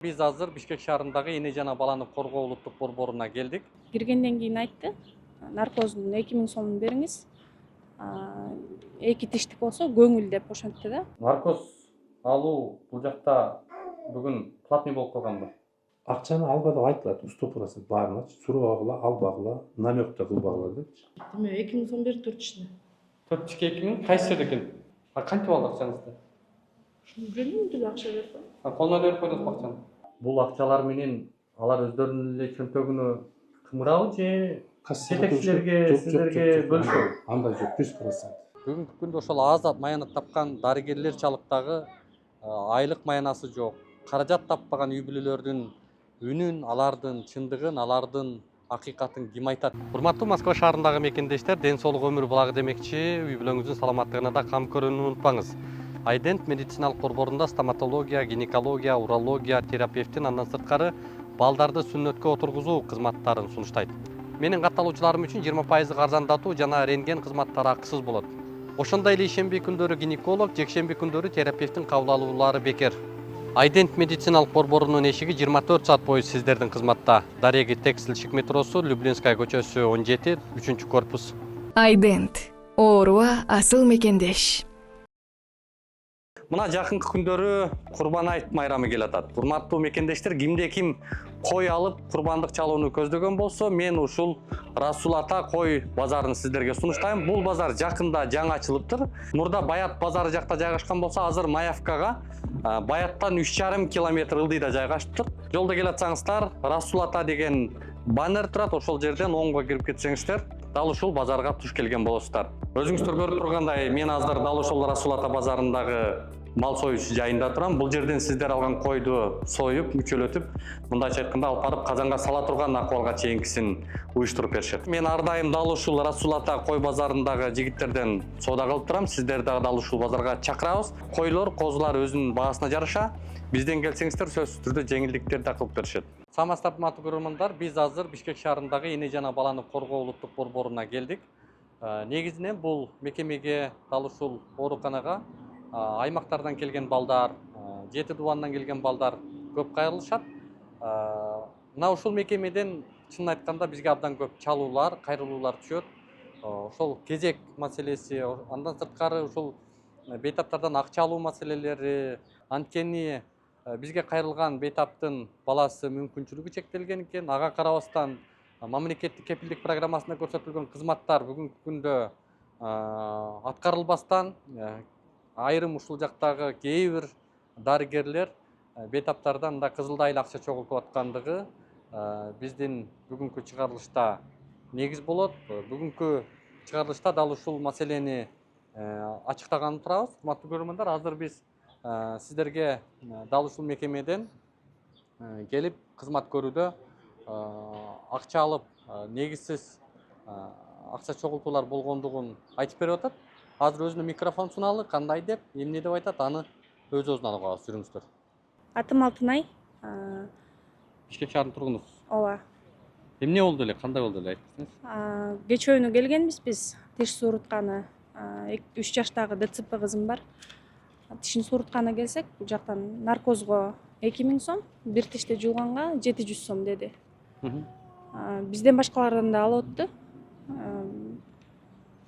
Биз азыр Бишкек шаарындагы эне жана баланы коргоо улуттук борборуна келдик. Киргенден кийин айтты, наркоздун 2000 сомун бериңиз, 2 тиштик болсо көңүл деп ошентти да. Наркоз алуу бул жакта бүгүн платный болуп калганбы? Акчаны алба деп айтылат, уступкасын баарыначы сурабагыла, албагыла, намек да кылбагыла депчи. Деме 2000 сом берди 4 кишине. 4 кишиге 2000 кайсы жерде экен? Кантип алды акчаңызды? Билбейм, деле акча берип койдум. Колуна берип койдуңузбу акчаны? Бул акчалар менен алар өздөрүнүн эле чөнтөгүнө кымырабы же жетекчилерге, сиздерге бөлүшөбү? Андай жок, 100%. Бүгүнкү күндө ошол азат маянат тапкан дарыгерлер чалыктагы айлык маянасы жок. Каражат таппаган үй бүлөлөрдүн үнүн, алардын чындыгын, алардын акыйкатын ким айтат? Урматтуу Москва шаарындагы мекендештер, ден соолук өмүр булагы демекчи, үй бүлөңүздүн саламаттыгына да кам көрүүнү унутпаңыз. Айдент медициналык борборунда стоматология, гинекология, урология, терапевтин андан сырткары балдарды сүннөткө отургузуу кызматтарын сунуштайт. Менин катталуучуларым үчүн 20% арзандатуу жана рентген кызматтары акысыз болот. Ошондой эле ишемби күндөрү гинеколог, жекшемби күндөрү терапевтин кабыл алуулары бекер. Айдент медициналык борборунун эшиги 24 саат бою сиздердин кызматта. Дареги текстилшик метросу, Люблинская көчөсү 17, 3-корпус. Айдент. Ооруга асыл мекендеш. Мына жакынкы күндөрү Курбан айт майрамы келатат. Урматтуу мекендештер, кимде ким кой алып курбандык чалууну көздөгөн болсо, мен ушул Расул ата кой базарын сиздерге сунуштайм. Бул базар жакында жаңы ачылыптыр. Мурда Баят базары жакта жайгашкан болсо, азыр Маявкага Баяттан 3,5 километр ылдыйда жайгашыптыр. Жолдо келатсаңыздар, Расул ата деген баннер турат, ошол жерден оңго кирип кетсеңиздер, дал ушул базарга туш келген болосуздар. Өзүңүздөр көрүп тургандай, мен азыр дал ошол Расул ата базарындагы мал союш жайында турам. Бул жерден сиздер алган койду союп, мүчөлөтүп, мындайча айтканда алып барып казанга сала турган акыбалга чейинкисин уюштуруп беришет. Мен ар дайым дал ушул Расул ата кой базарындагы жигиттерден соода кылып турам. Сиздерди дал ушул базарга чакырабыз. Койлор, козулар өзүнүн баасына жараша, бизден келсеңиздер сөзсүз түрдө жеңилдиктер да кылып беришет. Саламатсыздар, урматтуу көрөрмандар, биз азыр Бишкек шаарындагы эне жана баланы коргоо улуттук борборуна келдик. Негизинен бул мекемеге, дал ушул ооруканага аймактардан келген балдар, жети дубандан келген балдар көп кайрылышат. Мына ушул мекемеден чынын айтканда бизге абдан көп чалуулар, кайрылуулар түшөт. Ошол кезек маселеси, андан сырткары ушул бейтаптардан акча алуу маселелери, анткени бизге кайрылган бейтаптын баласы мүмкүнчүлүгү чектелген экен. Ага карабастан мамлекеттик кепилдик программасында көрсөтүлгөн кызматтар бүгүнкү күндө аткарылбастан, айрым ушул жактагы кээ бир дарыгерлер бейтаптардан мындай кызылдайыл акча чогултуп аткандыгы биздин бүгүнкү чыгарылышта негиз болот. Бүгүнкү чыгарылышта дал ушул маселени ачыктаганы турабыз. Урматтуу көрөрмандар, азыр биз сиздерге дал ушул мекемеден келип кызмат көрүүдө акча алып негизсиз акча чогултуулар болгондугун айтып берип атат. Азыр өзүнө микрофон суналы, кандай деп, эмне деп айтат, аны өз-өзүнөн алганбыз. Жүрүңүздөр. Атым Алтынай. Бишкек шаарынын тургунусуз. Ооба. Эмне болду эле, кандай болду эле айтсаңыз? Кечөөнү келгенбиз биз, тиш суурутканы. 3 жаштагы ДЦП кызым бар. Тишин суурутканы келсек, бул жактан наркозго 2000 сом, бир тишти жулганга 700 сом деди. Бизден башкалардан да алып өттү.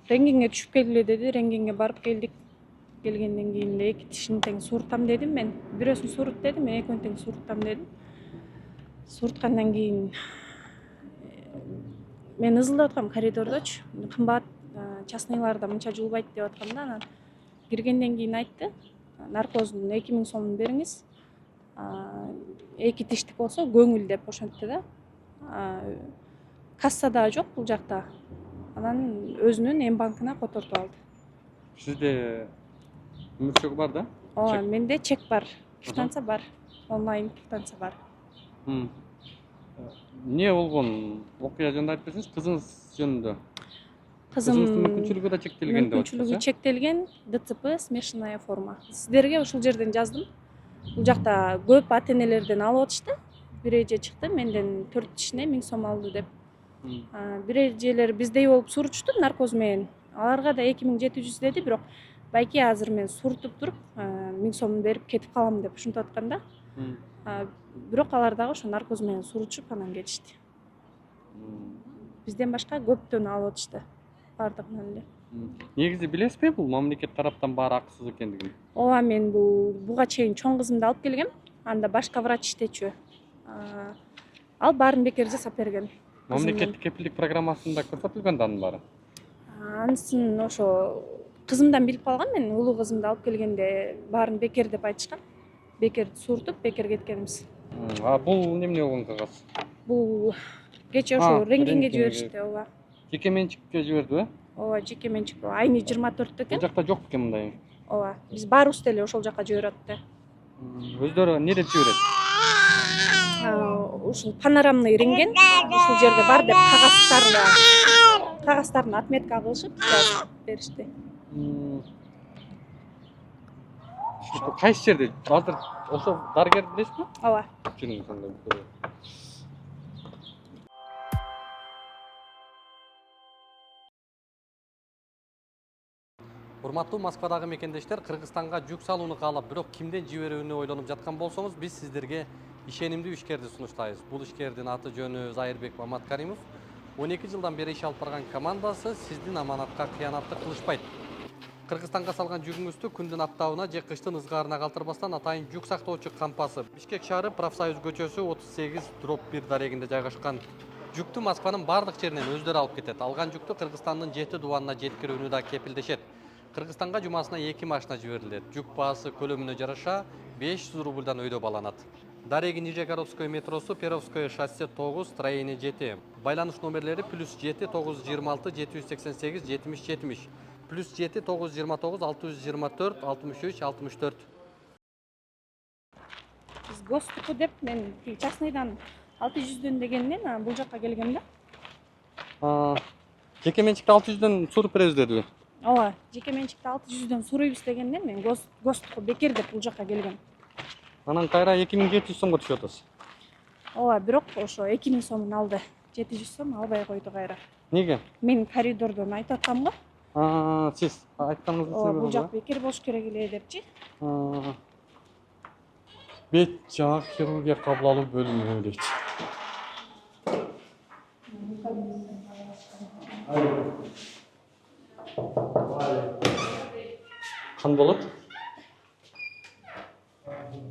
Рентгенге түшүп келгиле деди, рентгенге барып келдик. Келгенден кийин 2 тишин тең суурутам дедим мен. Бирөөсүн суурут дедим, мен экөөнү тең суурутам дедим. Суурткандан кийин мен ызылдап аткам коридордочу. Кымбат частныйларда мынча жулбайт деп аткам да, анан киргенден кийин айтты, наркоздун 2000 сомун бериңиз, 2 тиштик болсо көңүл деп ошентти да. Кассада жок бул жакта. Анан өзүнүн эм банкына котортуп алды. Сизде мүчөк бар да? Ооба, менде чек бар, квитанция бар, онлайн квитанция бар. Эмне болгон? Окуя жөнүндө айтып берсеңиз, кызыңыз жөнүндө. Кызым мүмкүнчүлүгү да чектелген деп атасыз. мүмкүнчүлүгү чектелген, ДЦП, смешанная форма. Сиздерге ушул жерден жаздым. Бул жакта көп ата-энелерден алып атышты. Бир эже чыкты, менден 4 тишине 1000 сом алды деп. Бир эжелер биздей болуп сууручту наркоз менен. Аларга да 2700 деди, бирок байке азыр мен суурутуп туруп 1000 сом берип кетип калам деп ушинтип аткан да. бирок алар дагы ошо наркоз менен сурутушуп анан кетишти. Бизден башка көптөн алып атышты. Бардыгынан эле. Негизи билесизби бул мамлекет тараптан баары акысыз экендигин? Ооба, мен буга чейин чоң кызымды алып келгем. Анда башка врач иштечү. Ал баарын бекер жасап берген. Мамлекеттик кепилдик программасында көрсөтүлгөн да анын баары. Анысын ошо кызымдан билип калгам, мен улуу кызымды алып келгенде баарын бекер деп айтышкан. Бекер суртуп, бекер кеткенбиз. Бул эмне болгон кагаз? Бул кече ошо рентгенге жиберишти, ооба. Жеке менчикке жиберди, Ооба, жеке менчик. Айны 24 Бул экен. жакта жок экен мындай. Ооба. Биз баарыбыз деле ошол жака жиберет да. Өздөрү не деп жиберет? Ушул панорамный рентген ушул жерде бар деп кагаздарын отметка кылышып жазып беришти. Кайсы жерде? Азыр ошо дарыгер билесизби? Ооба. Жүрүңүз анда. Урматтуу Москвадагы мекендештер, Кыргызстанга жүк салууну каалап, бирок кимден жиберүүнү ойлонуп жаткан болсоңуз, биз сиздерге ишенимдүү ишкерди сунуштайбыз. Бул ишкердин аты жөнү Зайырбек Маматкаримов. 12 жылдан бери иш алып барган командасы сиздин аманатка кыянаттык кылышпайт. Кыргызстанга салган жүгүңүздү күндүн аптабына же кыштын ызгаарына калтырбастан атайын жүк сактоочу кампасы Бишкек шаары Профсоюз көчөсү 38/1 дарегинде жайгашкан. Жүктү Москванын бардык жеринен өздөрү алып кетет. Алган жүктү Кыргызстандын 7 дубанына жеткирүүнү да кепилдешет. Кыргызстанга жумасына 2 машина жиберилет. Жүк баасы көлөмүнө жараша 500 рубльдан өйдө баланат. Дареги Нижегородское метросу, Перовское шоссе 9, строение 7. Байланыш номерлери +7 926 788 70 70. +7 929 624 63 64. Биз гостуку деп мен частныйдан 600дөн дегенден бул жакка келгем да. Жеке менчикте 600дөн суруп беребиз дедиби? Ооба, жеке менчикте 600дөн сурuyбуз дегенден мен гостуку бекер деп бул жакка келгем. Анан кайра 2700 сомго түшүп атасыз. Ооба, бирок ошо 2000 сомун алды. 700 сом албай койду кайра. Неге? Мен коридордон айтып аткам го. Сиз айтканыңызды Ооба, бул жак бекер болуш керек эле депчи. Бет жаак хирургия кабыл алуу бөлүмү дейт. Кан болот?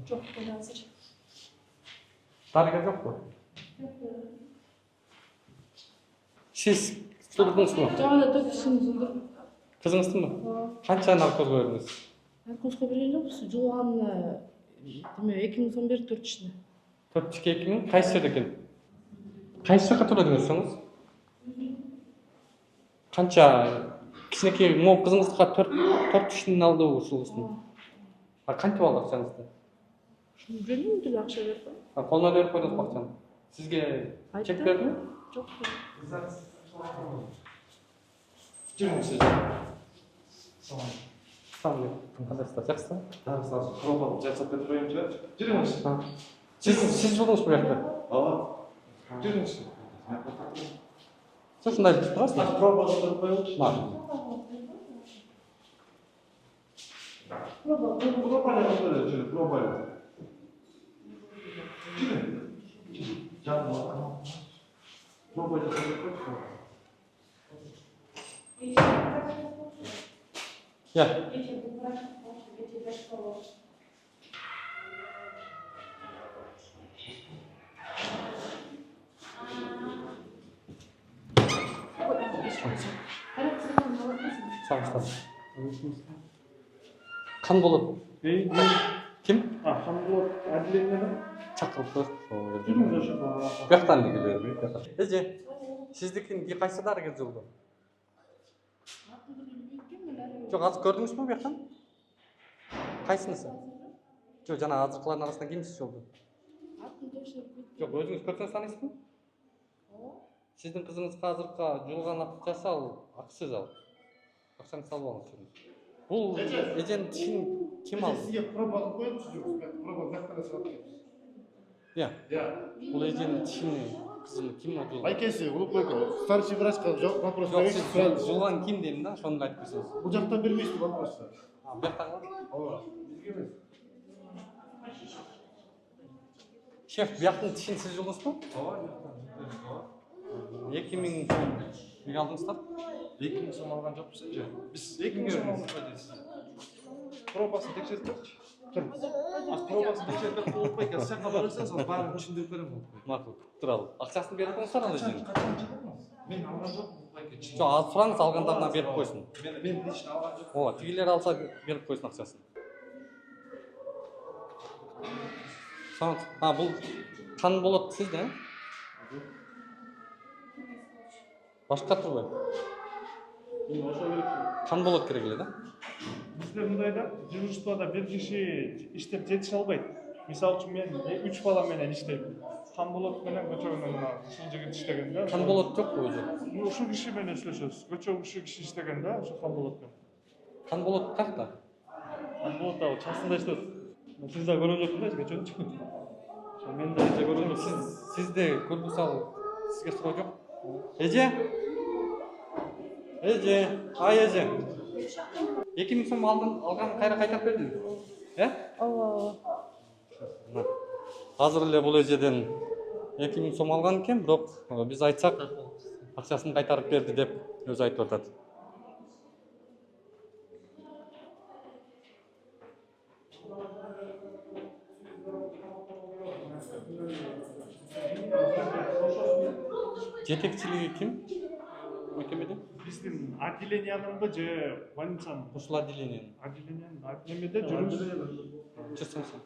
Жок, бул азыр. Дарыгер жокпу? Сиз судурдуңузбу? Жагада да кишиңиз Кызыңыздынбы? Канча наркозго бердиңиз? наркозго берген жокпуз. Жылганына деме 2000 сом берип 4 ишине. 4 ишке 2000? Кайсы жерде экен? Кайсы жака төлөдүңүз соңуз? Канча кичинекей могу кызыңызга 4 ишин алды ушул кыздын. Кантип алды акчаңызды? Ушул жөнүндө деле акча бердим. Колуна берип койдуңуз акчаны. Сизге чек бердиби? Жок. Жүрүңүз сиз. Кандайсыздар, жакшысызбы? Пробаны жасап беріп қоямын жүріңіз. Сиз жүрдүңүз бу жакта? Жүріңіз. Ушундай турасызбы? Проба жасап қоямын. Пробаны жасап жүріңіз, пробаны. Проба жасап қоямын. Я. Кан болот. Ким? Қан болады, әділенеді. Чакырып Жүріңіз ошо. Бияктан келип. Эже, сиздикин кайсы дарыгер жолдо? Жок, азыр көрдүңүзбү бияктан? Кайсынысы? Жок, жана азыркылардын арасында кимсиз жолдо? Жок, өзүңүз көрсөңүз таанайсызбы? Сиздин кызыңызга азыркы жуулган акчасы ал акысыз ал. Акчаңызды салып алыңыз. Бул эженин тишин ким алды? Сізге пробаны қойып жүріңіз, проба жақтан жасап келеміз. Иә. Бул эженин тишин кызын ким жуулган? Айкесі, ұлып қойды. Старший врачқа вопрос Жок, берейік. сиз жуулган ким дейм да, ошону айтып берсеңиз. Бұл жақтан бермейсіз вопросты. Бияктагы? Ооба. Бізге емес. Шеф, бияқтың тишин сіз жылдыңыз ба? 2000 сом неге алдыңыздар? 2000 сом алған жоқпыз енді. Біз 2000 сом алдық қой дейсіз. Пробасын тексеріп берші. Пробасын тексеріп беріп болмай екен. Сен хабар берсең, сол барын түсіндіріп беремін ол. Мақұл, тұра ал. Ақшасын беріп қойыңыздар ана жеріне. Мен алған жоқпын. Жоқ, алып сұраңыз, алғандарына беріп қойсын. Мен лично алған жоқпын. О, тигілер алса беріп қойсын ақшасын. Бұл қан болады сізде, ә? Башқа тұр ғой. Қан болады керек еле, да? Бізде мындайда жұмыспада бір киши иштеп жетише албайт. Мисалы үчүн мен 3 бала менен иштейм. Камболот менен көчөгүнөн мына ушул жигит иштеген да. Қан болады жоқ қой өзі. Ушул киши менен иштешөбүз. Көчөгү ушул киши иштеген да, ошо камболот менен. Қан болады қақта? Камболот да часында иштеп. Сиз да көргөн жоксуз да көчөгүнчү. Мен да эже көргөн жоксуз. Сізде көргүс ал сізге сұрау жоқ. Эже? Эже, ай эже. 2000 сом алған қайра қайтарып бердім. ооба. Азыр эле бул эжеден 2000 сом алган экен, бирок биз айтсак акчасын кайтарып берди деп өзү айтып атат. Жетекчилиги ким? Мекемеде? Биздин отделенияныңбы же больницанын? Ушул отделениянын. Немеде жүрүбүз. Чырсаңсың.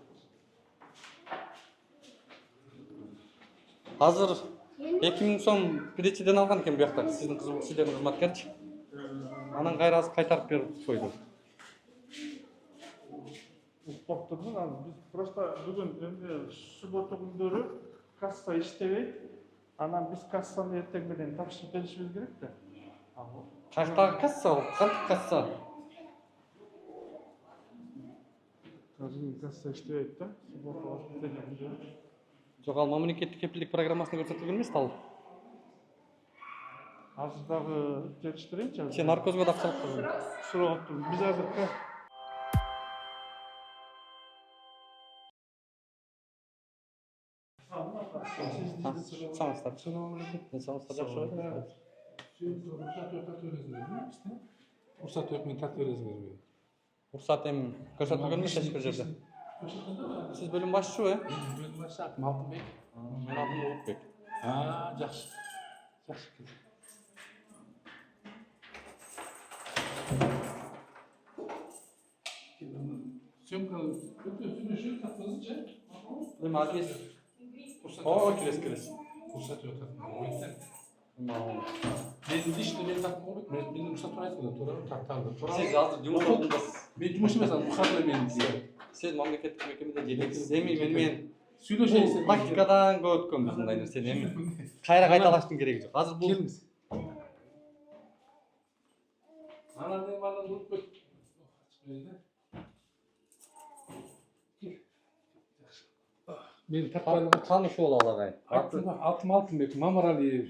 Азыр 2000 сом биричиден алган экен буякта, сиздердин кызматкерчи. Анан кайра кайтарып берип койду. Уктап турмун, биз просто бүгүн эми суббота күндөрү касса иштебейт. Анан биз кассаны эртең менен тапшырып беришибиз керек да. Каяктагы касса ал? Кантип касса? Казір касса иштебейт да. Суббота воскресенье күндөрү. Жок, ал мамлекеттик кепилдик программасына көрсөтүлгөн эмес ал. Азыр дагы жетиштирейинчи. Сен наркозго да акча алып койгон. Сурап турмун. Биз азыр Саңыздар. Саңыздар жакшы болот. Уруксат өкмөт мен тартып бересиңерби? Уруксат эми көрсөтүлгөн эмес эч бир жерде. Сиз бөлүм башчысыбы, э? Бөлүм башчы Алтынбек. Мен атым Улукбек. Жакшы. Жакшы. Сөмкө өтө сүйлөшүп тапсаңызчы. Эми адвес. Келес. Уруксат өтөт. Мен ишти мен тартып койбойт. Мен уруксат айтып туура тарталды. Сиз азыр жумуш жолундасыз. Мен жумуш эмес, уруксат мен. Сиз мамлекеттик мекемеде жетексиз. Эми мен Сүйлөшөйсүз. практикадан көп өткөнбүз мындай нерсени. Эми кайра кайталаштын кереги жок. Азыр бул Келиңиз. Анан Улукбек. Мен таанышып алалы агай. Атым Алтынбек, Мамаралиев.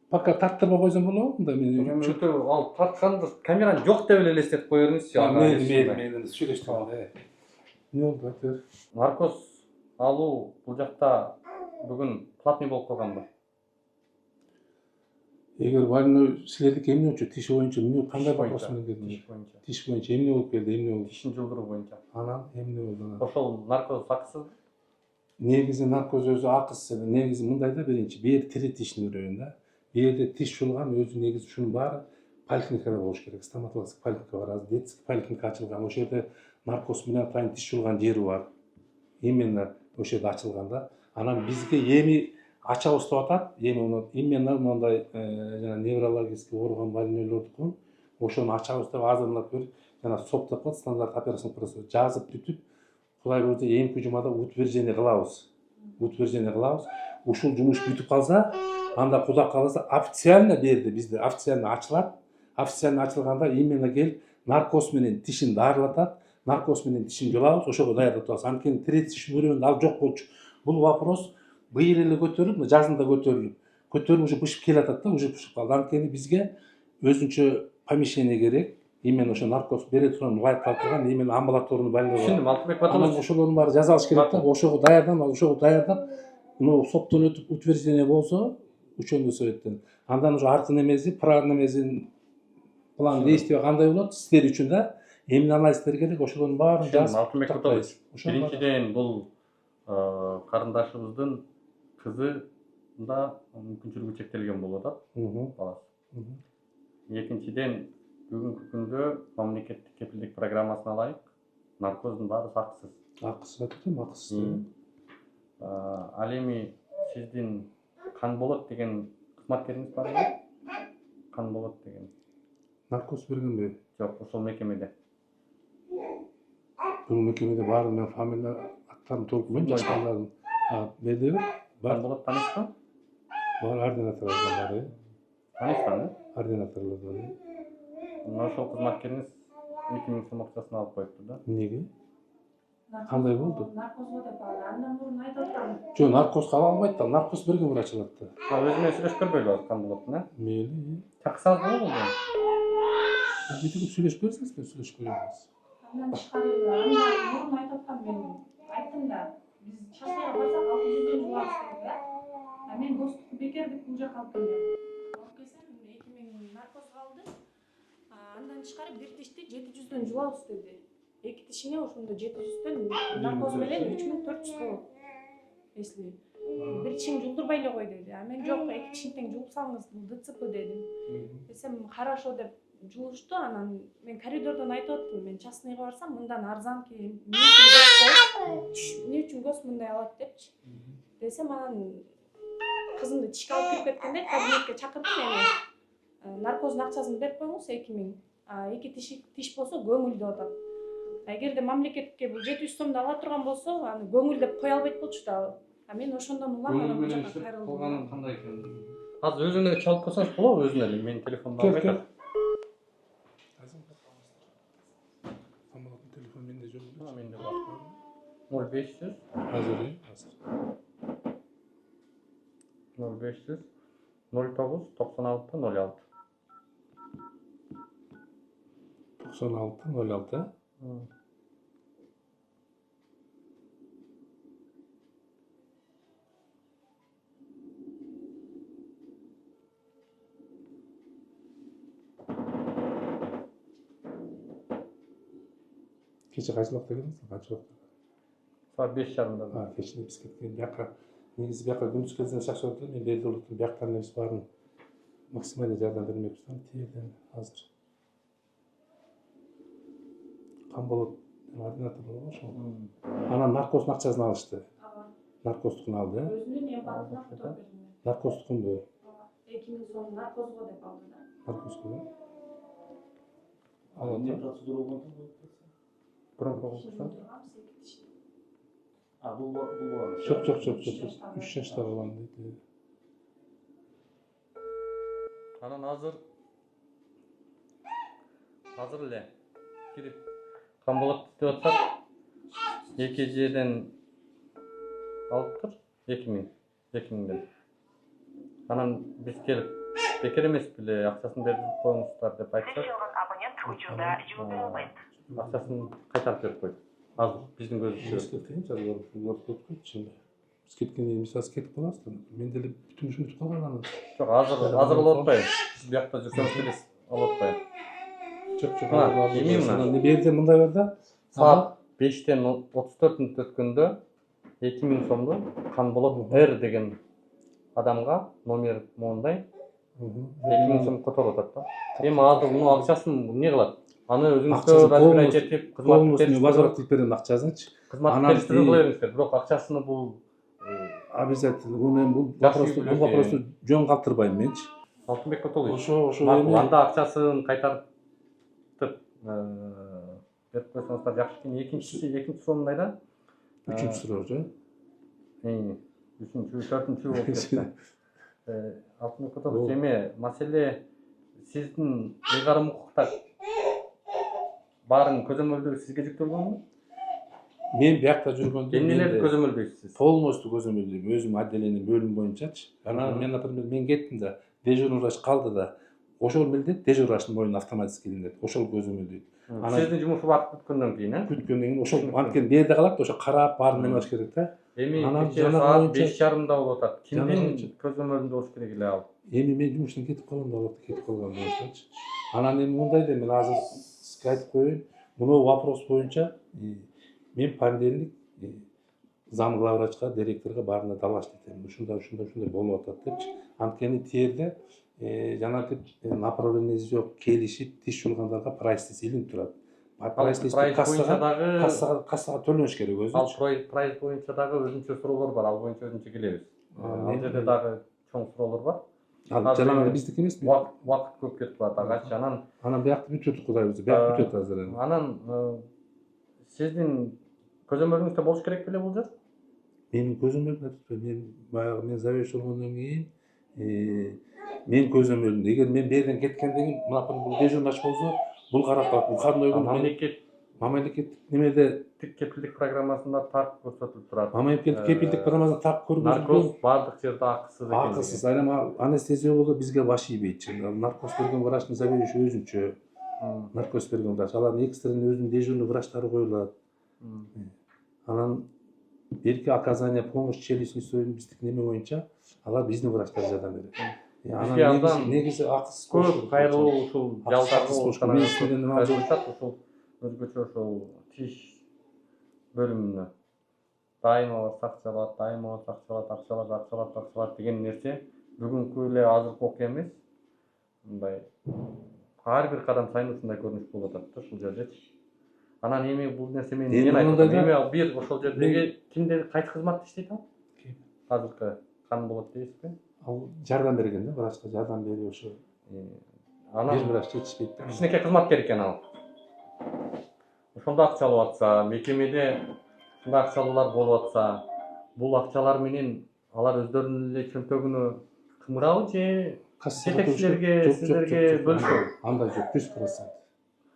Пока тарттырбай койсом болобу? Мында мен Өтө ал тартканды камераны жок деп эле элестетип коерсузчу. мен сүйлөштүм. Не болду айтыр? Наркоз алуу бул жакта бүгүн платный болуп калганбы? Эгер больной силердики эмне боюнча, тиш боюнча эмне кандай вопрос менен келдиңер? Тиш боюнча. Тиш боюнча эмне болуп келди, эмне болду? Тишин жылдыруу боюнча. Анан эмне болду анан? Ошол наркоз акысыз. Негизи наркоз өзү акысыз. Негизи мындай да, биринчи бир тири тишин өрөйүн да. Бул жерде тиш жулган өзү негизи ушунун баары поликлиникада болуш керек. Стоматологический поликлиника бар, азыр детский поликлиника ачылган. Ошол жерде наркоз менен атайын тиш жулган жери бар. Именно ошол жерде ачылган да. Анан бизге эми ачабыз деп атат. Эми именно мындай жана неврологический ооруган больнойлордукун ошону ачабыз деп азырлап берип, жана СОП деп коет, стандарт операцион процедура жазып бүтүп, Кудай буйрса эмки жумада утверждение кылабыз. Ушул жумуш бүтүп калса, анда Кудай кааласа официально берди, бизде официально ачылат. Официально ачылганда именно келип наркоз менен тишин дарылатат, наркоз менен тишин жулабыз, ошого даярдап атабыз. Анткени тире тиш өрөөнү ал жок болчу. Бул вопрос быйыл эле көтөрүлүп, жазында көтөрүлүп ушу бышып келатат да, уже бышып калды. Анткени бизге өзүнчө помещение керек, Эмен ошо наркоз бере турган ылайык калтырган эмен амбулаторный больница. Түшүндүм, Алтынбек Анан Баталович. ошолордун баары жазалыш керек да. Ошого даярдап, мына соттон өтүп утверждение болсо, учёный советтен. Андан уже аркы немеси, правильный немесин план действия кандай болот сиздер үчүн да? Эмне анализдер керек, ошолордун баарын Түшүндүм, жазып. Алтынбек Баталович. Ошонун баары. Биринчиден бул карындашыбыздын кызында мүмкүнчүлүгү чектелген болуп атат, баласы. Экинчиден бүгүнкү күндө мамлекеттик кепилдик программасына ылайык наркоздун баары акысыз. Акысыз айтып акысыз. Ал эми сиздин кан болот деген кызматкериңиз барбы? Кан болот деген. Наркоз бергенби? Жок, ошол мекемеде. Бул мекемеде баары мен фамилия аттарын толук мен жаш балдардын. Бердеби? Кан болот таанышпы? Бар ординаторлордон бар. Таанышпан, Ординаторлордон. Мына ошол кызматкериңиз 2000 сом акчасын алып коюптур да. Эмнеге? Кандай болду? Наркозго деп алды. Андан мурун айтып атам. Жок, наркоз кала албайт да. Наркоз берген врач алат да. Өзү менен сүйлөшүп көрбөйлү азыр кан болоттун, Мейли. Чакырсаңыз болобу? Бизге сүйлөшүп берсеңиз мен сүйлөшүп көрөбүз. Андан тышкары андан мурун айтып атам мен. Айттым да. Биз частныйга барсак 600 жулабыз деди да. Мен достук бекер деп бул жака алып келдим. Алып келсем 2000 наркоз калды. Андан тышкары бир тишти 700 жулабыз деди. Эки тишине ошондо 700 наркоз менен 3400 болот. Если бир тишиң жулдурбай эле кой деди. Мен жок, эки тишиң тең жулуп салыңыз, бул ДЦП дедим. Десем хорошо деп жулушту. Анан мен коридордон айтып аттым, мен частныйга барсам мындан арзанки эмне үчүн гос мындай алат депчи. Десем анан кызымды тишке алып кирип кеткенде кабинетке чакырдым эми. Наркоздун акчасын берип коюңуз 2000. Эки тиш болсо көңүл деп атат. Эгерде мамлекетке бул 700 сомду ала турган болсо, аны көңүл деп кое албайт болчу да. Мен ошондон улам бул жака кайрылдым. Кандай экен? Азыр өзүнө чалып койсоңуз болобу өзүнө эле? Менин телефондо алып айтат. Амалдын телефон менде жок. Менде бар. 0500 Азыр. 0500 09 96 06. 96 06. Кече кайсы убакта келдиңиз? Канча убакта? Саат 5:30. Кечинде биз кеткен бияка. Негизи бияка күндүз келсеңиз жакшы болот эле. Мен берди улуттун бияктан эмес баарын максималдуу жардам бермекчимин. Тиерден азыр. Кан болот ординатор болобу ошол. Анан наркоздун акчасын алышты. Наркоздукун алды, Өзүнүн эң баардыгына фото бердим. Наркоздукунду? 2000 сом наркозго деп алды да. Наркоздукун. эмне процедура болгон Бұрын болса? бул бул Жок. 3 жашта балам дейт. Анан азыр эле кирип кан болот деп атсак 2Жден алыптыр 2000ден. Анан биз келип бекер эмес беле акчасын берип коюңуздар деп айтсак, акчасын кайтарып берип койду. Азыр биздин көзүбүздө. Биз кеткенден кийин биз кетип калабыз да. Мен деле бүтүн ишин бүтүп калган анан. Жок, азыр болуп атпайбы. Сиз биякта жүрсөңүз эле болуп атпайбы. Жок. Эмне Не берди мындай бар да. Саат 5-тен 34 мүнөт өткөндө 2000 сомду кан болот Р деген адамга номер моундай 2000 сом которуп атат да. Эми азыр муну акчасын эмне кылат? Аны өзүңүзгө разбирать этип, кызмат базарлап берем акчасынчы. кызматкерликтүү кыла бериңиздер. Бирок акчасыны бул обязательно бул вопросту жөн калтырбайм менчи. Алтынбек Баталович. Ошо анда акчасын кайтартып берип койсоңуздар жакшы экен. Экинчи сомундай да. Үчүнчү суроо жо. Үчүнчү, төртүнчү болуп кетти. Алтынбек Баталович, эми маселе сиздин ыйгарым укуктар баарын көзөмөлдөө сизге жүктөлгөнбү? Мен биякта жүргөндө эмнелерди көзөмөлдөйсүз? Полностью көзөмөлдөйм өзүм отделение бөлүм боюнчачы. Анан мен например мен кеттим да, дежурный врач калды да. ошол мелде дежурачтын моюнуна автоматически илинет. Ошол көзөмөлдөйт. Сиздин жумуш убакыт бүткөндөн кийин, Күткөндөн кийин ошол анткени берде калат, ошо карап баарын эметиш керек да. Эми Анан кечээ жанагы саат боюнча- 5:30 болуп атат. Кимдин Жанагы- көзөмөлүндө болуш керек эле ал? Эми мен жумуштан кетип калгам да, кетип калган болсочу. Анан эми мындай да мен азыр сизге айтып коеюн. Мынау вопрос боюнча мен понедельник зам главврачка, директорго баарына далаш этем. Ушундай болуп атат депчи. Анткени тиерде жанагы направленияси жок, келишип тиш жулгандарга прайс лист илинип турат. Прайс лист кассага төлөнүш керек өзү. Ал прайс боюнча дагы өзүнчө суроолор бар, ал боюнча өзүнчө келебиз. Ал жерде дагы чоң суроолор бар. Ал жанагы биздики эмеспи? Убакыт көп кетип атат агачы. Анан биякты бүтөт кудайыбыз, биyak бүтөт азыр эми. Анан сиздин көзөмөлүңүздө болуш керек беле бул жер? Менин көзөмөлүмдө tutпайм. Мен баягы мен заведующий болгондон кийин мен көзөмөлүмдө эгер мен берден кеткенден кийин мына бул дежурный болсо бул карап калат. Бул кандай Мамлекеттик немеде кепилдик программасында так көрсөтүлүп турат. мамлекеттик кепилдик программасында так Наркоз көргөзүлгөн. бардык жерде акысыз экен. Акысыз. Айнама анестезиолого бизге баш ийбейт. Наркоз берген врачтын заведующий өзүнчө. Наркоз берген врач. Алардын экстренный өзүнүн дежурный врачтары коюлат. Анан берки оказание помощи челюстный биздики неме боюнча алар биздин врачтар жардам берет. Бизге андан негизи акысыз көп кайрылуу ушул жалпак ушул өзгөчө ошол тиш бөлүмүнө дайыма сакчалат, акчалат деген нерсе бүгүнкү эле азыркы окуя эмес. Мындай ар бир кадам сайын ушундай көрүнүш болуп атат да ушул жердечи. Анан эми бул нерсе мен эмне айтып атам? Эми бир ошол жердеги кимдер кайсы кызматта иштейт ал? Азыркы кан болот дейсизби? Ал жардам берген да, врачка жардам берип ошо. Анан Бир врач жетишпейт да. кичинекей кызматкер экен ал. Ошондо акча алып атса, мекемеде ушундай акчалуулар болуп атса, бул акчалар менен алар өздөрүнүн эле чөнтөгүнө кымырабы же жетекчилерге, сиздерге бөлүшөбү? Андай жок, 100%.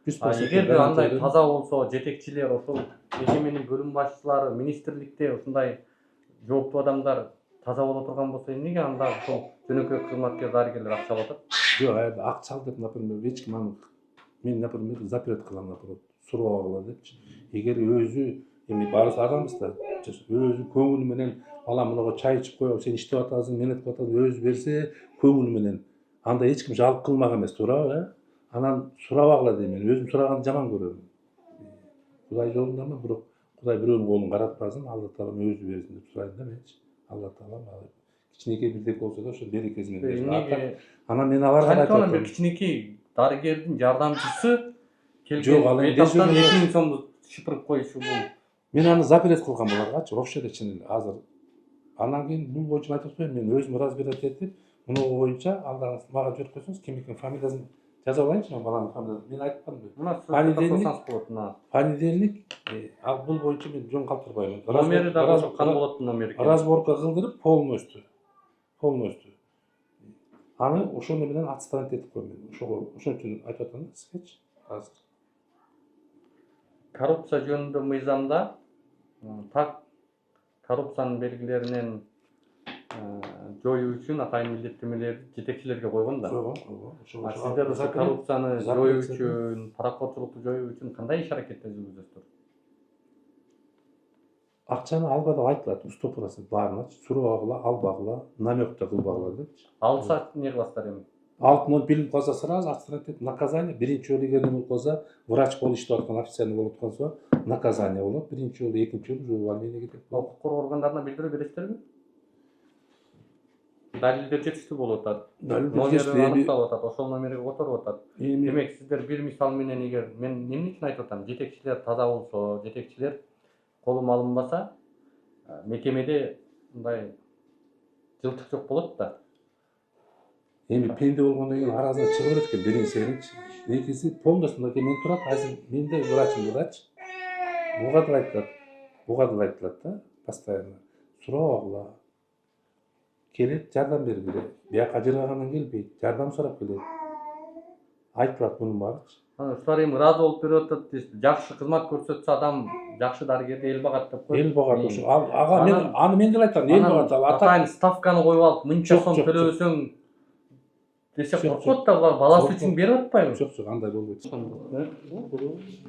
Эгерде андай таза болсо, жетекчилер, ошол мекеменин бөлүм башчылары, министрликте ушундай жооптуу адамдар таза боло турган болсо, эмнеге анда ошол жөнөкөй кызматкер дарыгерлер акча алып атат? Жок, аябай акча ал деп, например, эч ким аны мен, например, запрет кылам, например, сурабагыла депчи. Эгер өзү эми баарыбыз адамбыз да, өзү көңүлү менен балам мынага чай ичип коём, сен иштеп атасың, мен этип атасың, өзү берсе көңүлү менен. Анда эч ким жалп кылмак эмес, туурабы? Анан сурабагыла дейм мен, өзүм сураганды жаман көрөм. Кудай жолундамын, бирок Кудай бирөөнүн колун каратпасын, Алла Таалам өзү берсин деп сурайм да менчи. Алла Таалам кичинекей бирдек болсо да ошо берекеси менен берсин. Анан мен аларга айтып атам. Бир кичинекей дарыгердин жардамчысы Жок, ал эми этаптан 2000 сомду шыпырып коюшу бул. Мен аны запрет кылгам буларгачы, вообще эле чын эле азыр. Анан кийин бул боюнча айтып атпайм, мен өзүм разбирать этип, муну боюнча алдыңыз мага жиберип койсоңуз, ким экенин фамилиясын жазып алайынчы, баланын фамилиясын. Мен айтканмын. Понедельник, ал бул боюнча мен жөн калтырбайм. Номери дагы кандай болот номери? Разборка кылдырып, полностью. Аны ошол менен отстранить этип койм мен. Ошол үчүн айтып атам да сизгечи азыр. Коррупция жөнүндө мыйзамда так коррупциянын белгилеринен жоюу үчүн атайын милдеттемелерди жетекчилерге койгон да. Сиздер ошо коррупцияны жоюу үчүн, паракорчулукту жоюу үчүн кандай иш-аракеттер жүргүзөсүздөр? Акчаны алба деп айтылат, 100% баарыначы. Сурабагыла, албагыла, намек да кылбагыла депчи. Алса эмне кыласыздар эми? Алтын билип калса сразу отстранить наказание. Биринчи жолу эгер эме кылса, врач болуп иштеп аткан официально болуп атканса, наказание болот. Биринчи жолу, экинчи жолу увольнение кетет. Укук коргоо органдарына билдирүү бересиздерби? Далилдер жетиштүү болуп атат. Номери аныкталып атат, ошол номерге которуп атат. Демек, сиздер бир мисал менен эгер мен эмне үчүн айтып атам? Жетекчилер таза болсо, жетекчилер колум алынбаса, мекемеде мындай жылтык жок болот да. Эми пенде болгондон кийин аразына чыгып берет экен биринчи. Экинчиси полностью мынакей мен турат, азыр менде врач. Буга да айтылат да, постоянно. Сурабагыла. Келет, жардам бергиле. Бияка жыргагандан келбейт, жардам сурап келет. Айтылат мунун баары. Ушулар эми ыраазы болуп берип атат дейсиз. Жакшы кызмат көрсөтсө адам, жакшы дарыгерди эл багат деп коет. Эл багат ошо. Ага мен деле айтам, эл багат ал. Атайын ставканы коюп алып, мынча сом төлөбөсөң десе Жоқ, коркот да баласы Жоқ, үчүн жоқ. берип атпайбы? Жок жок андай болбойт.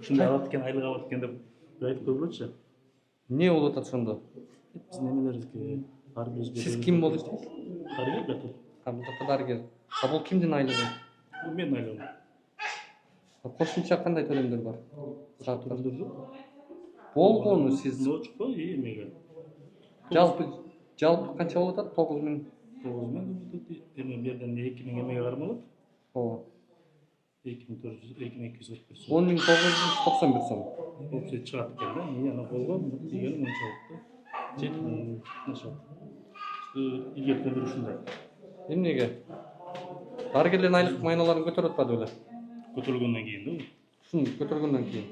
ушундай алат экен, айлык алат экен деп айтып көргүлөчү. Эмне болуп атат ошондо? Биз немелердики ар бирибиз Сиз ким болуп? Дарыгер жатыр. Бул жакта дарыгер. Бул кимдин айлыгы? Бул менин айлыгым. Кошумча кандай төлөмдөр бар? Төлөмдөр жок. Болгону сиз Ноочко эмеге. жалпы канча болуп атат? 9000. 9000 эме бу жерден 2000 эмеге кармалат. Ооба. 2400, 2241 сом. 10991 сом. Общий чыгат экен да. Мен аны болгон дегени мынчалык да. 7000 чыгат. Ийгертелер ушундай. Эмнеге? Дарыгерлердин айлык майналарын көтөрүп атпады беле? Көтөрүлгөндөн кийин да. Ушуну көтөргөндөн кийин.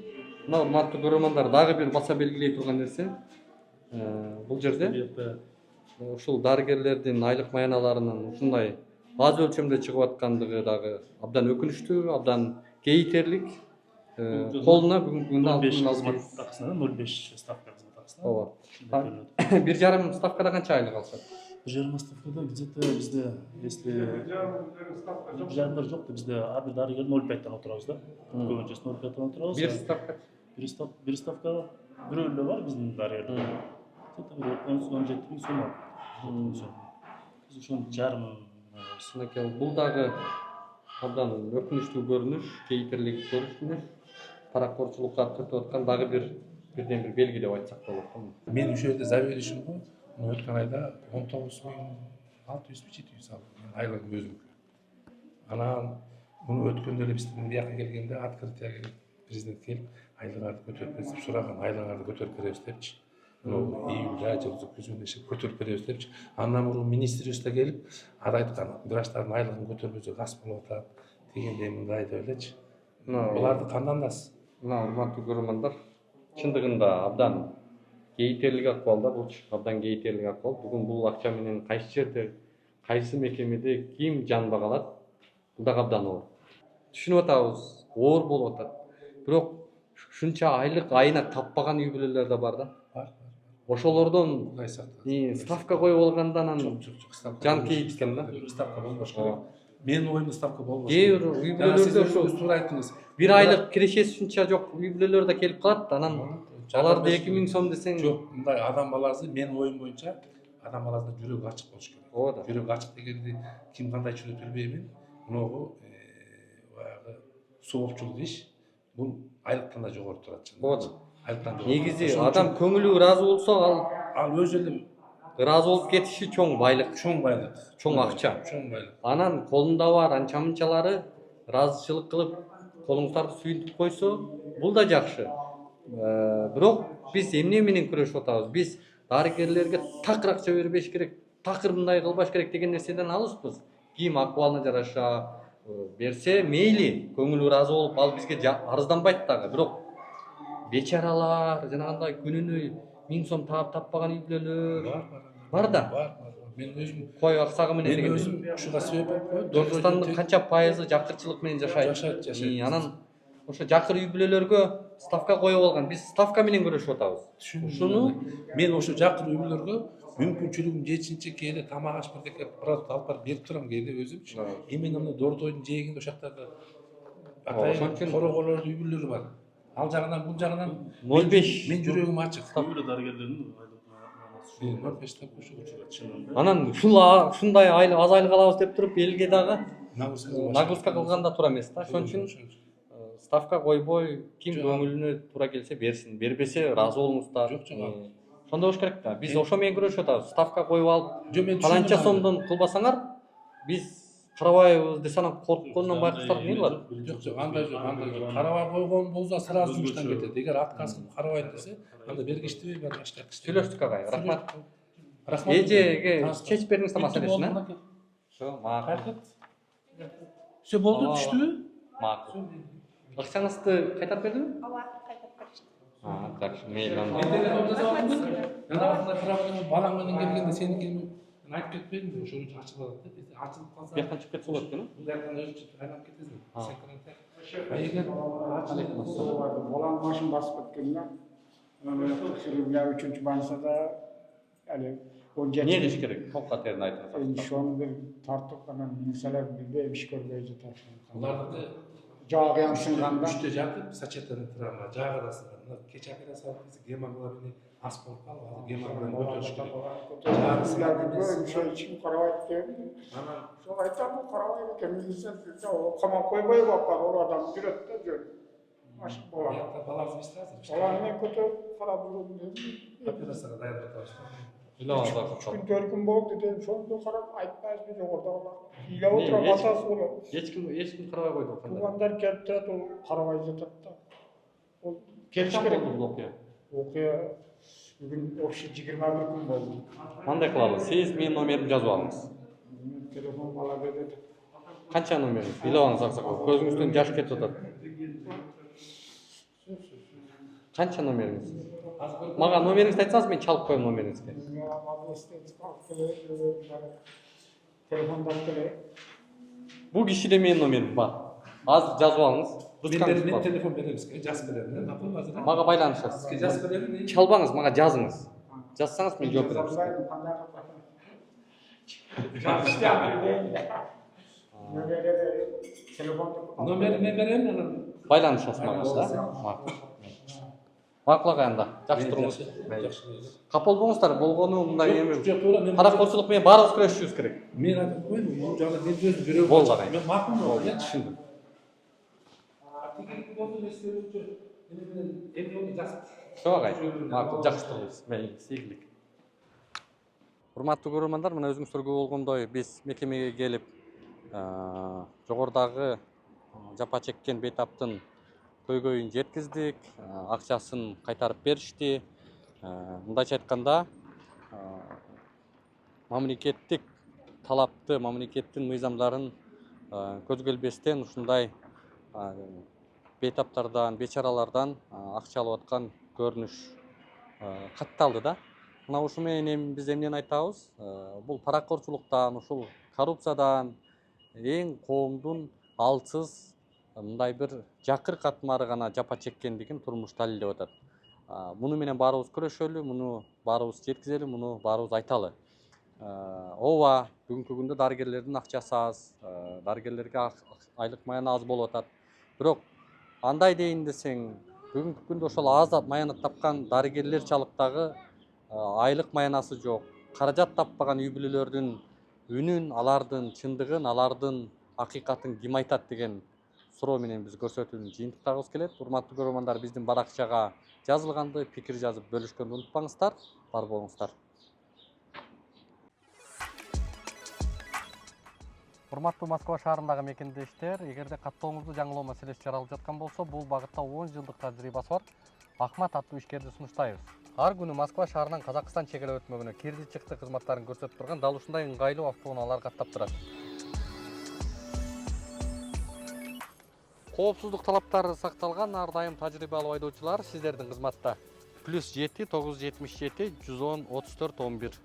Мына урматтуу көрөрмандар, дагы бир баса белгилей турган нерсе. Бул жерде ушул дарыгерлердин айлык маяналарынын ушундай аз өлчөмдө чыгып аткандыгы дагы абдан өкүнүчтүү, абдан кейитерлик. Колуна бүгүнкү күндө 05 6000 кызмат такысына, 05 ставка кызмат такысына. Ооба. Ооба. 1,5 ставкада канча айлык алышат? 1,5 ставкада где-то бизде, если жарымдар жок да, бизде ар бир дарыгер 0,5тан отурабыз да. Көбүнчөсү 0,5тан отурабыз. Бир ставка. Бир ставка бирөө эле бар биздин дарыгерлер. Где-то 17 000 сом алат. Биз ошону жарымын Мынакей бул дагы абдан өкүнүчтүү көрүнүш, кейитерлик көрүнүш. Паракорчулукка кыртып аткан дагы бирден бир белги деп айтсак болот. Мен ошол жерде заведующий го өткөн айда 19600 алдым. Мен айлыгым өзүмдүкү. Анан муну өткөндө эле биздин бияка келгенде открытие келип, президент келип, айлыгыңарды көтөрүп берип сураган, айлыгыңарды көтөрүп беребиз депчи. Июлда же күзүндө көтөрүп беребиз депчи. Андан мурун министрликте келип, ар айткан, врачтардын айлыгын көтөрбөсө газ болуп атат дегендей мындай деп элечи. Буларды кандандасыз? Мына урматтуу көрөрмандар, чындыгында абдан кейитерлик акыбалда, бул абдан кейитерлик акыбал. Бүгүн бул акча менен кайсы жерде, кайсы мекемеде ким жанбак алат? Бул да абдан оор. Түшүнүп атабыз, оор болуп атат. Бирок ушунча айлык айына таппаган үй бүлөлөр да бар да. Бар. Ошолордон Кудай сактасын. ставка коюп алгандан анан Жок, ставка. жан кейип экен да. Ставка болбош керек. Менин оюмда ставка болбош Кээ керек. бир үй бүлөлөрдө ошо туура айттыңыз. бир айлык кирешеси ушунча жок үй бүлөлөр да келип калат, анан аларды 2000 сом десең, Жок, мындай адам баласы менин оюм боюнча адам баласынын жүрөгү ачык болуш керек. ооба да. Жүрөгү ачык дегенди ким кандай түшүнөт билбеймин. Мунугу баягы соопчулук иш бул айлыктан да жогору турат. Ооба да. Айлыктан жогору. Негизи адам көңүлү ыраазы болсо, ал өзү эле ыраазы болуп кетиши чоң байлык, чоң байлык, чоң акча. чоң байлык. Анан колунда бар анча-мынчалары ыраазычылык кылып, колуңуздарды сүйүнтүп койсо, бул да жакшы. Бирок биз эмне менен күрөшүп атабыз? Биз дарыгерлерге такыр акча бербеш керек, такыр мындай кылбаш керек деген нерседен алыспыз. Ким акыбалына жараша берсе мейли, көңүлү ыраазы болуп, ал бизге арызданбайт дагы. Бирок бечаралар, жанагындай күнүнө 1000 сом таппаган үй бүлөлөр бар да. Бар. Мен өзүм Кой аксагы менен мен деген. өзүм ушуга себеп болуп Кыргызстандын канча пайызы жакырчылык менен жашайт. Жашайт. Анан ошо жакыр үй бүлөлөргө ставка коюп алган. Биз ставка менен күрөшүп атабыз. Ушуну мен ошо жакыр үй бүлөлөргө мүмкүнчүлүгүм жетишинче кээде тамак аш бирдеке продукт алып барып берип турам кээде өзүмчү. Эми мына дордойдун жээгинде ошоктогу ошон үчүн короголордун үй бүлөлөрү бар. Ал жагынан бул жагынан 0,5. мен жүрөгүм ачык. Көбүрө дарыгерлердин 0,5 ставка ошо чынында. Анан ушундай айлык аз айлык алабыз деп туруп элге дагы нагрузка нагрузка кылганда туура эмес да. Ошон үчүн ставка койбой, ким көңүлүнө туура келсе берсин, бербесе ыраазы болуңуздар. Жок. Ошондой болуш керек да. Биз ошо менен күрөшүп атабыз. Ставка коюп алып, Жок, мен канча сомдон кылбасаңар, биз карабайбыз десе анан корккондон байкасак эмне кылат? Жок, андай жок. Карабай койгон болсо сразу жумуштан кетет. Эгер отказ кылып карабайт десе, анда бергичтиби, бир башка киши. Сүйлөштүк агай. Рахмат. Рахмат. Эжеге чечип бериңиздер маселесин, э? Ошо, макул. Все болду, түштүбү? Макул. Акчаңызды кайтарып бердиңби? ооба кайтап беришти. Жакшы, мейли. Балаң менен келгенде сеникини айтып кетпедимби? Ошол үчүн ачылып алат деп. Ачылып калса, Бияктан чыгып кетсе болот экен, бул жактан өзү айланып кетесиң. Балаң машин басып кеткенде текшерүүгө 3-больницада эле Не кылыш керек? Ток катерин айтыңыз. Endi şonu bir tartıp hemen minseler bilbe iş görmeye jeter. Ularni Jağı yansınganda 3'te jatıp saçetlerini travma, jağı da sınırlar. Keçe akıra salgısı gemoglobini az bolup kalıp, gemoglobini götürüş gerek. Jağı sınırlar böyle bir şey için karavayt diyorum. Ana Şu aytar bu karavayt kendisi o kama koy bakar o adam cüretle diyor. Aşk bolan. hayatta balansı istazır. Olan ne kötü para durum dedi. Operasyona dayanıp kalışlar. Bilawaz 3 gün 4 gün oldu dedim. Şonu karab aytmaz bir orada olar. Hile oturup atası olur. Eч ким карабай койду ошондо. Тугандар келип турат ол карабай жатат да. Ол келиш Качан керек. болду бул окуя? Окуя бүгүн вообще 21 күн болду. Кандай кылалы? Сиз менин номеримди жазып алыңыз. Телефон ала берди. Канча номериңиз? Билебаңыз аксакал. Көзүңүздөн жаш кетип атат. Канча номериңиз? Мага номериңизди айтсаңыз мен чалып коем номериңизге. Телефондап келе. Бул кишиде менин номерим бар. Азыр жазып алыңыз. Ручкаңыз Ben бар. telefon verir misin? Jas verelim. Ne yapalım hazır? Мага байланышасыз. Sizge jas verelim. Чалбаңыз, мага жазыңыз. Жазсаңыз мен жооп берем. Номeri ne vereyim? Байланышасыз мага да? Макулак анда. Жакшы туруңуз. Капыл болуңуздар, болгону мындай эми паракорчулук менен баарыбыз күрөшүшүбүз керек. Men aytып koyayım, bu jagda men özüm жүрөгүм. Болду агай. Men makul болду. Болду, түшүндүм. Тигил болду, эскерүүчү. Менен эми жас. Жок агай. Макул, жакшы туруңуз. Сейгилик. Урматтуу көрөрмандар, мына өзүңүздөргө болгондой биз мекемеге келип, жогорудагы жапа чеккен бейтаптын көйгөйүн жеткиздик, акчасын кайтарып беришти. Мындайча айтканда, мамлекеттик талапты, мамлекеттин мыйзамдарын көзгө илбестен ушундай бейтаптардан, бечаралардан акча алып аткан көрүнүш катталды да. Мына ушу менен биз эмнени айтабыз? Бул паракорчулуктан, ушул коррупциядан эң коомдун алсыз мындай бир жакыр катмары гана жапа чеккендигин турмуш далилдеп атат. Муну менен баарыбыз күрөшөлү, муну баарыбыз жеткизели, муну баарыбыз айталы. Ооба, бүгүнкү күндө дарыгерлердин акчасы аз, дарыгерлерге айлык маяны аз болуп атат. Бирок андай дейин десең, бүгүнкү күндө ошол аз маяны тапкан дарыгерлер чалыктагы айлык маянасы жок. Каражат таппаган үй бүлөлөрдүн үнүн, алардын чындыгын, алардын акыйкатын ким айтат деген суроо менен биз көрсөтүүнү жыйынтыктагыбыз келет. Урматтуу көрөрмандар, биздин баракчага жазылганды, пикир жазып бөлүшкөндү унутпаңыздар. Бар болуңуздар. Урматтуу Москва шаарындагы мекендештер, эгерде каттооңузду жаңылоо маселеси жаралып жаткан болсо, бул багытта 10 жылдык тажрыйбасы бар Ахмат аттуу ишкерди сунуштайбыз. Ар күнү Москва шаарынан Казакстан чегара өтмөгүнө кирди чыкты кызматтарын көрсөтүп турган дал ушундай ыңгайлуу автоунаалар каттап турат. Коопсуздук талаптары сакталган ар дайым тажрыйбалуу айдоочулар сиздердин кызматта. +7 977 110 34 11